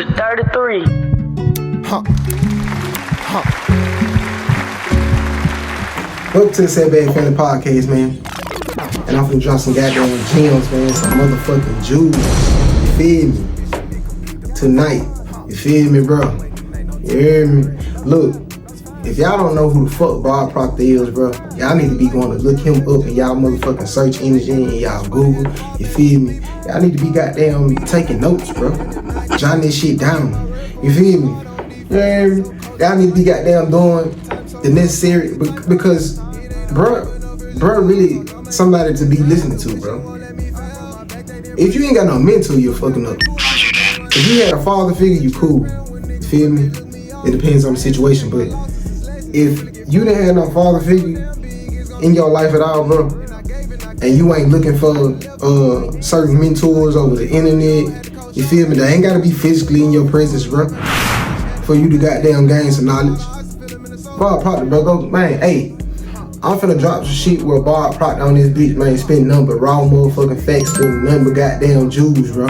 to 33. Welcome to the Setback Family Podcast, man. And I'm finna drop some goddamn gems, man. Some motherfucking jewels. You feel me? Tonight. You feel me, bro? You hear me? Look, if y'all don't know who the fuck Bob Proctor is, bro, y'all need to be going to look him up in y'all motherfucking search engine and y'all Google. You feel me? Y'all need to be goddamn taking notes, bro. Jotting this shit down. You feel me? You hear me? Y'all need to be goddamn doing the necessary, because bro really somebody to be listening to, bro. If you ain't got no mentor, you're fucking up. If you had a father figure, you cool. You feel me? It depends on the situation, but if you didn't have no father figure in your life at all, bro, and you ain't looking for certain mentors over the internet, you feel me? They ain't gotta be physically in your presence, bro, for you to goddamn gain some knowledge. Bob Proctor, bro, go, man, hey, I'm finna drop some shit where Bob Proctor on this bitch, man, spitting nothing but raw motherfucking facts, spitting nothing but goddamn jewels, bro.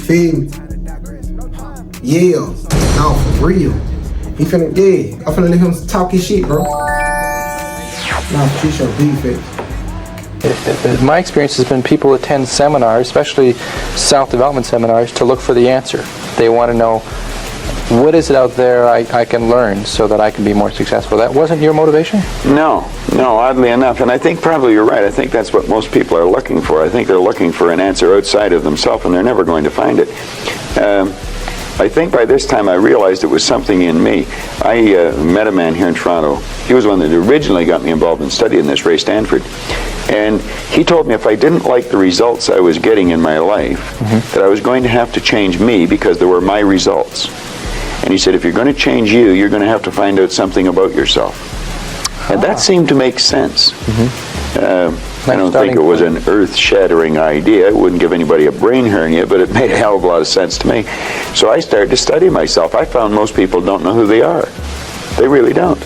Feel me? Yeah, no, for real. He finna, yeah, I'm finna let him talk his shit, bro. Nah, for sure, defense. My experience has been people attend seminars, especially self-development seminars, to look for the answer. They want to know, what is it out there I can learn so that I can be more successful? That wasn't your motivation? No, oddly enough. And I think probably you're right. I think that's what most people are looking for. I think they're looking for an answer outside of themselves, and they're never going to find it. I think by this time I realized it was something in me. I met a man here in Toronto. He was one that originally got me involved in studying this, Ray Stanford. And he told me if I didn't like the results I was getting in my life, that I was going to have to change me because they were my results. And he said, if you're going to change you, you're going to have to find out something about yourself. And that seemed to make sense. I don't think it was an earth-shattering idea. It wouldn't give anybody a brain hernia, but it made a hell of a lot of sense to me. So I started to study myself. I found most people don't know who they are. They really don't.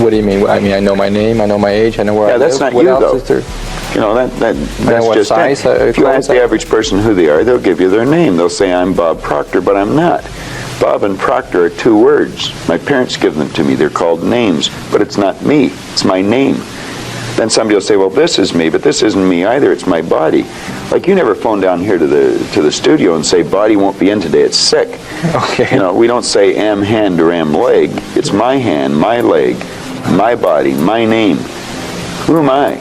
What do you mean? I mean, I know my name, I know my age, I know where I live. Yeah, that's not what you, else though. Is there? You know, that's just size, it. If you ask the average person who they are, they'll give you their name. They'll say, I'm Bob Proctor, but I'm not. Bob and Proctor are two words. My parents give them to me. They're called names, but it's not me. It's my name. Then somebody will say, well, this is me, but this isn't me either. It's my body. Like, you never phone down here to the studio and say, body won't be in today. It's sick. Okay. You know, we don't say am hand or am leg. It's my hand, my leg, my body, my name. Who am I?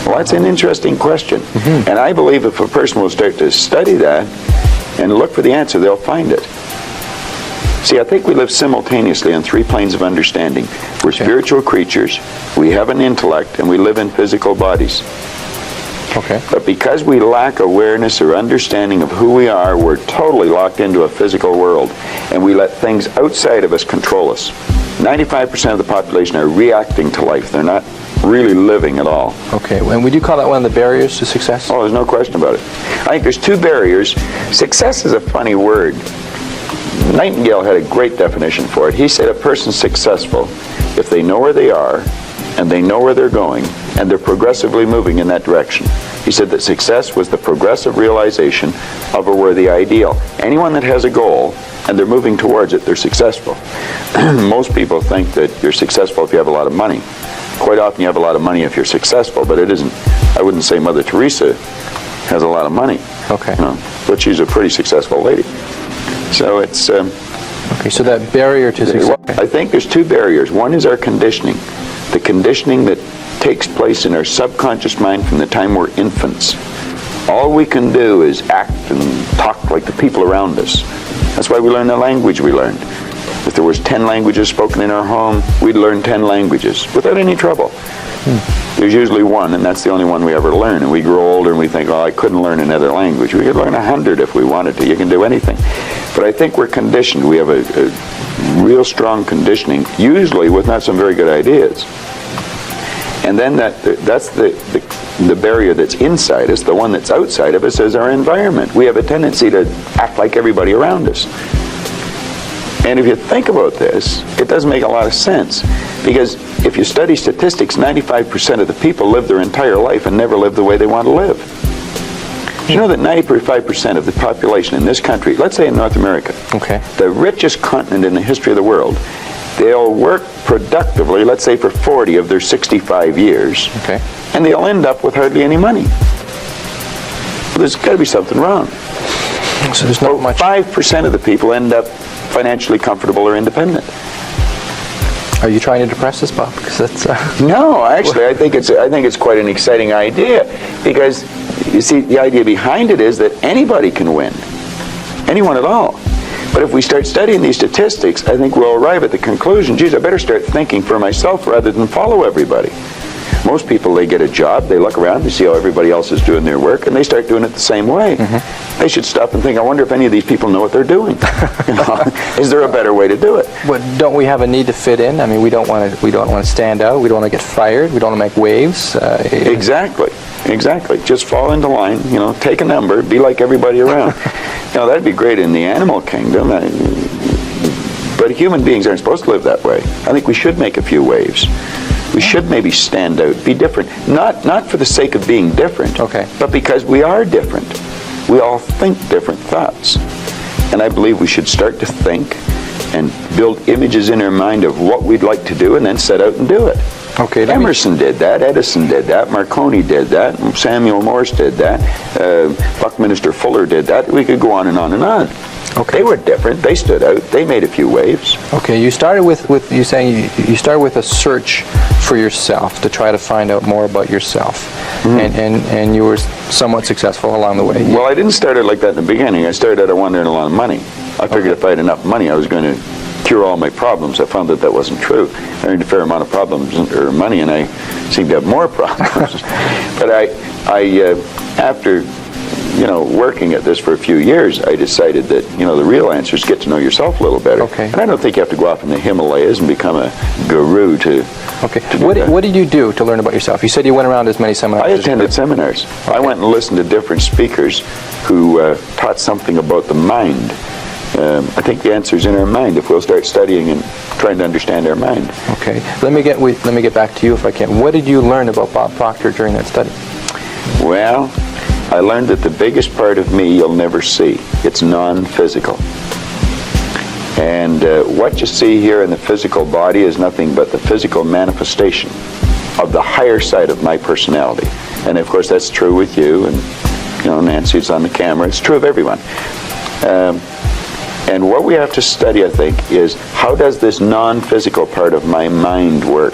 Well, that's an interesting question. And I believe if a person will start to study that and look for the answer, they'll find it. See, I think we live simultaneously on three planes of understanding. We're spiritual creatures, we have an intellect, and we live in physical bodies. Okay. But because we lack awareness or understanding of who we are, we're totally locked into a physical world, and we let things outside of us control us. 95% of the population are reacting to life. They're not really living at all. Okay, and would you call that one of the barriers to success? Oh, there's no question about it. I think there's two barriers. Success is a funny word. Nightingale had a great definition for it. He said a person's successful if they know where they are, and they know where they're going, and they're progressively moving in that direction. He said that success was the progressive realization of a worthy ideal. Anyone that has a goal and they're moving towards it, they're successful. Most people think that you're successful if you have a lot of money. Quite often you have a lot of money if you're successful, but it isn't. I wouldn't say Mother Teresa has a lot of money. Okay. You know, but she's a pretty successful lady. So it's... okay, so that barrier to success... I think there's two barriers. One is our conditioning. The conditioning that takes place in our subconscious mind from the time we're infants. All we can do is act and talk like the people around us. That's why we learn the language we learned. If there was 10 languages spoken in our home, we'd learn 10 languages without any trouble. There's usually one, and that's the only one we ever learn. And we grow older and we think, oh, I couldn't learn another language. We could learn 100 if we wanted to. You can do anything. But I think we're conditioned. We have a real strong conditioning, usually with not some very good ideas. And then that's the barrier that's inside us. The one that's outside of us is our environment. We have a tendency to act like everybody around us. And if you think about this, it doesn't make a lot of sense. Because if you study statistics, 95% of the people live their entire life and never live the way they want to live. Do you know that 95% of the population in this country, let's say in North America, Okay. the richest continent in the history of the world, they'll work productively, let's say for 40 of their 65 years, Okay. and they'll end up with hardly any money. Well, there's got to be something wrong. So there's not much. 5% of the people end up financially comfortable or independent. Are you trying to depress us, Bob? Because that's. No, actually, I think it's quite an exciting idea, because you see, the idea behind it is that anybody can win, anyone at all. But if we start studying these statistics, I think we'll arrive at the conclusion, geez, I better start thinking for myself rather than follow everybody. Most people, they get a job, they look around, they see how everybody else is doing their work, and they start doing it the same way. They should stop and think, I wonder if any of these people know what they're doing. You know, is there a better way to do it? But don't we have a need to fit in? I mean, we don't want to stand out. We don't want to get fired. We don't want to make waves. Exactly. Just fall into line. You know, take a number. Be like everybody around. You know, that'd be great in the animal kingdom. But human beings aren't supposed to live that way. I think we should make a few waves. We should maybe stand out, be different. Not for the sake of being different, Okay. but because we are different. We all think different thoughts. And I believe we should start to think and build images in our mind of what we'd like to do and then set out and do it. Okay. Emerson did that, Edison did that, Marconi did that, Samuel Morse did that, Buckminster Fuller did that. We could go on and on and on. Okay. They were different. They stood out. They made a few waves. Okay. You started with you saying you started with a search for yourself to try to find out more about yourself, and you were somewhat successful along the way. Well, I didn't start it like that in the beginning. I started out, I wanted to earn a lot of money. I figured if I had enough money, I was going to cure all my problems. I found that wasn't true. I earned a fair amount of problems or money, and I seemed to have more problems. But after working at this for a few years, I decided that, the real answer is get to know yourself a little better. Okay. And I don't think you have to go off in the Himalayas and become a guru to Okay. do that. What did you do to learn about yourself? You said you went around as many seminars. I attended seminars. Okay. I went and listened to different speakers who taught something about the mind. I think the answer's in our mind if we'll start studying and trying to understand our mind. Okay. Let me get back to you if I can. What did you learn about Bob Proctor during that study? Well, I learned that the biggest part of me you'll never see. It's non-physical. And what you see here in the physical body is nothing but the physical manifestation of the higher side of my personality. And of course that's true with you, and Nancy's on the camera. It's true of everyone. And what we have to study, I think, is how does this non-physical part of my mind work?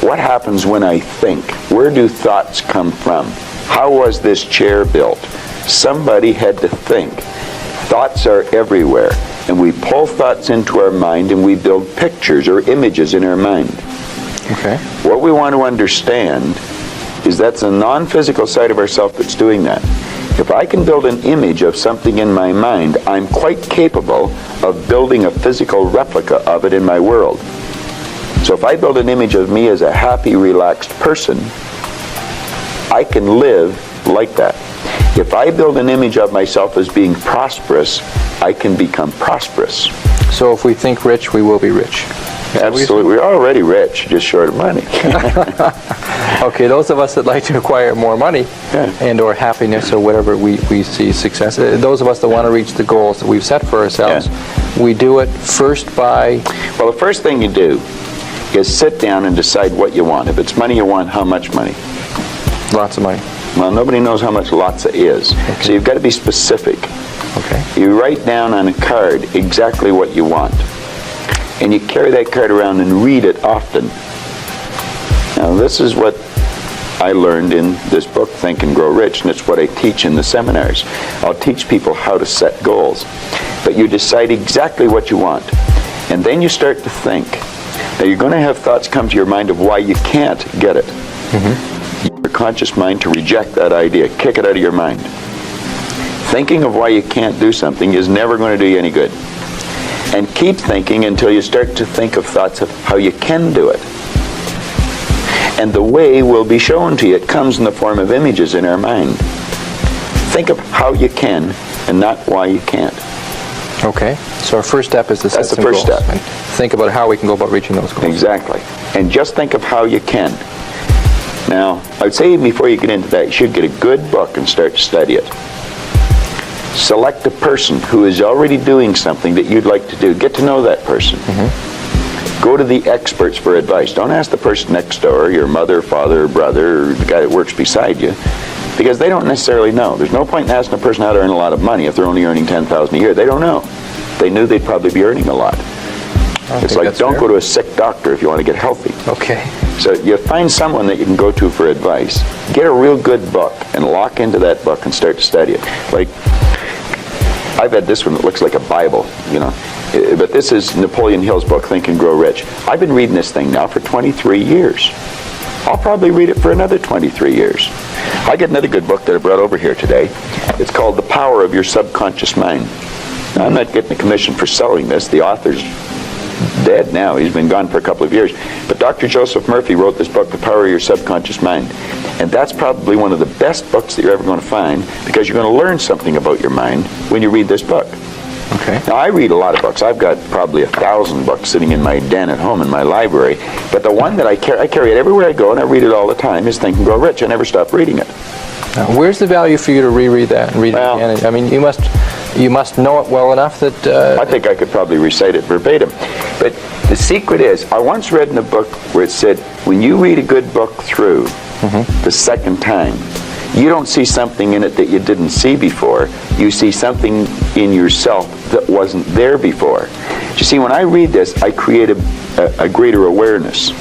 What happens when I think? Where do thoughts come from? How was this chair built? Somebody had to think. Thoughts are everywhere, and we pull thoughts into our mind and we build pictures or images in our mind. Okay. What we want to understand is that's a non-physical side of ourself that's doing that. If I can build an image of something in my mind, I'm quite capable of building a physical replica of it in my world. So if I build an image of me as a happy, relaxed person, I can live like that. If I build an image of myself as being prosperous, I can become prosperous. So if we think rich, we will be rich. Absolutely. We're already rich, just short of money. Okay, those of us that like to acquire more money and or happiness or whatever we see success, those of us that want to reach the goals that we've set for ourselves, we do it first by... Well, the first thing you do is sit down and decide what you want. If it's money you want, how much money? Lots of money. Well, nobody knows how much lots is. Okay. So you've got to be specific. Okay. You write down on a card exactly what you want. And you carry that card around and read it often. Now, this is what I learned in this book, Think and Grow Rich, and it's what I teach in the seminars. I'll teach people how to set goals. But you decide exactly what you want. And then you start to think. Now, you're going to have thoughts come to your mind of why you can't get it. Your conscious mind to reject that idea, kick it out of your mind. Thinking of why you can't do something is never going to do you any good. And keep thinking until you start to think of thoughts of how you can do it. And the way will be shown to you. It comes in the form of images in our mind. Think of how you can and not why you can't. Okay. So our first step is to set some goals. That's the first step. And think about how we can go about reaching those goals. Exactly. And just think of how you can. Now, I would say before you get into that, you should get a good book and start to study it. Select a person who is already doing something that you'd like to do. Get to know that person. Go to the experts for advice. Don't ask the person next door, your mother, father, brother, or the guy that works beside you, because they don't necessarily know. There's no point in asking a person how to earn a lot of money if they're only earning $10,000 a year. They don't know. If they knew, they'd probably be earning a lot. It's like, don't go to a sick doctor if you want to get healthy. Okay. So you find someone that you can go to for advice. Get a real good book and lock into that book and start to study it. Like, I've had this one that looks like a Bible, you know. But this is Napoleon Hill's book, Think and Grow Rich. I've been reading this thing now for 23 years. I'll probably read it for another 23 years. I got another good book that I brought over here today. It's called The Power of Your Subconscious Mind. Now, I'm not getting a commission for selling this. The author's dead now. He's been gone for a couple of years. But Dr. Joseph Murphy wrote this book, The Power of Your Subconscious Mind. And that's probably one of the best books that you're ever going to find, because you're going to learn something about your mind when you read this book. Okay. Now, I read a lot of books. I've got probably 1,000 books sitting in my den at home in my library. But the one that I carry it everywhere I go, and I read it all the time, is Think and Grow Rich. I never stop reading it. Now, where's the value for you to reread that and read it again? I mean, you must know it well enough that... I think I could probably recite it verbatim. But the secret is, I once read in a book where it said, when you read a good book through the second time, you don't see something in it that you didn't see before. You see something in yourself that wasn't there before. You see, when I read this, I create a greater awareness.